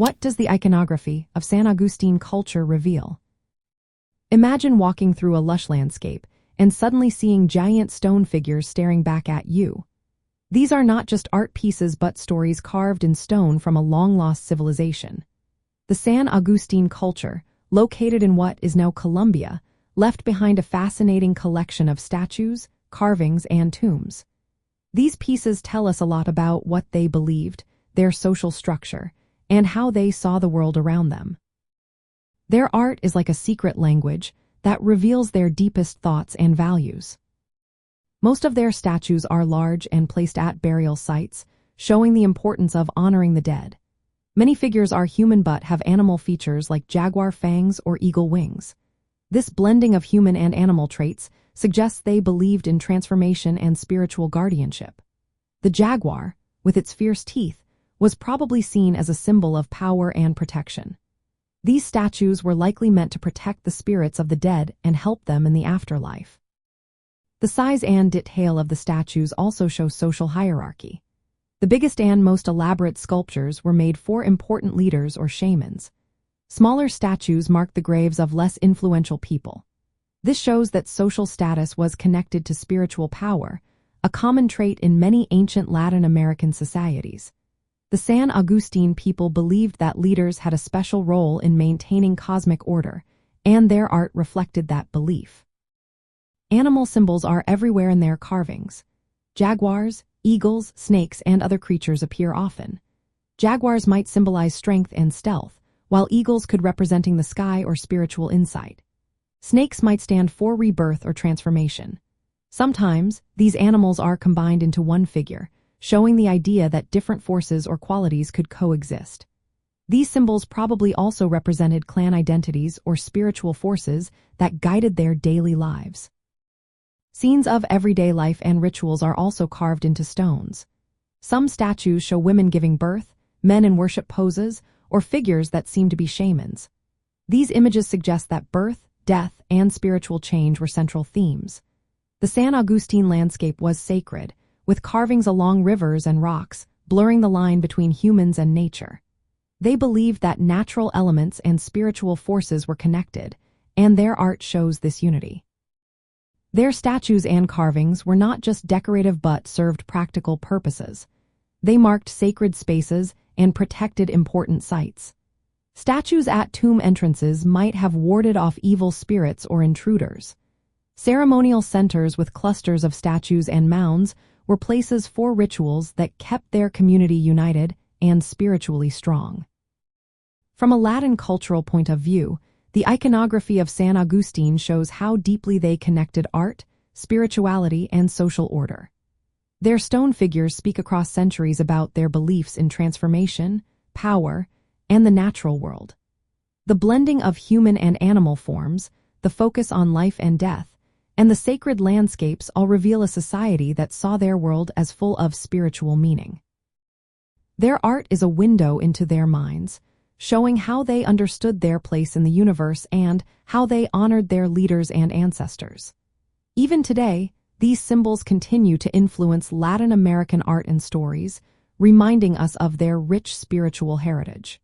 What does the iconography of San Agustin culture reveal? Imagine walking through a lush landscape and suddenly seeing giant stone figures staring back at you. These are not just art pieces but stories carved in stone from a long-lost civilization. The San Agustin culture, located in what is now Colombia, left behind a fascinating collection of statues, carvings, and tombs. These pieces tell us a lot about what they believed, their social structure, and how they saw the world around them. Their art is like a secret language that reveals their deepest thoughts and values. Most of their statues are large and placed at burial sites, showing the importance of honoring the dead. Many figures are human but have animal features like jaguar fangs or eagle wings. This blending of human and animal traits suggests they believed in transformation and spiritual guardianship. The jaguar, with its fierce teeth, was probably seen as a symbol of power and protection. These statues were likely meant to protect the spirits of the dead and help them in the afterlife. The size and detail of the statues also show social hierarchy. The biggest and most elaborate sculptures were made for important leaders or shamans. Smaller statues mark the graves of less influential people. This shows that social status was connected to spiritual power, a common trait in many ancient Latin American societies. The San Agustin people believed that leaders had a special role in maintaining cosmic order, and their art reflected that belief. Animal symbols are everywhere in their carvings. Jaguars, eagles, snakes, and other creatures appear often. Jaguars might symbolize strength and stealth, while eagles could representing the sky or spiritual insight. Snakes might stand for rebirth or transformation. Sometimes, these animals are combined into one figure, showing the idea that different forces or qualities could coexist. These symbols probably also represented clan identities or spiritual forces that guided their daily lives. Scenes of everyday life and rituals are also carved into stones. Some statues show women giving birth, men in worship poses, or figures that seem to be shamans. These images suggest that birth, death, and spiritual change were central themes. The San Agustin landscape was sacred, with carvings along rivers and rocks, blurring the line between humans and nature. They believed that natural elements and spiritual forces were connected, and their art shows this unity. Their statues and carvings were not just decorative but served practical purposes. They marked sacred spaces and protected important sites. Statues at tomb entrances might have warded off evil spirits or intruders. Ceremonial centers with clusters of statues and mounds were places for rituals that kept their community united and spiritually strong. From a Latin cultural point of view, the iconography of San Agustin shows how deeply they connected art, spirituality, and social order. Their stone figures speak across centuries about their beliefs in transformation, power, and the natural world. The blending of human and animal forms, the focus on life and death, and the sacred landscapes all reveal a society that saw their world as full of spiritual meaning. Their art is a window into their minds, showing how they understood their place in the universe and how they honored their leaders and ancestors. Even today, these symbols continue to influence Latin American art and stories, reminding us of their rich spiritual heritage.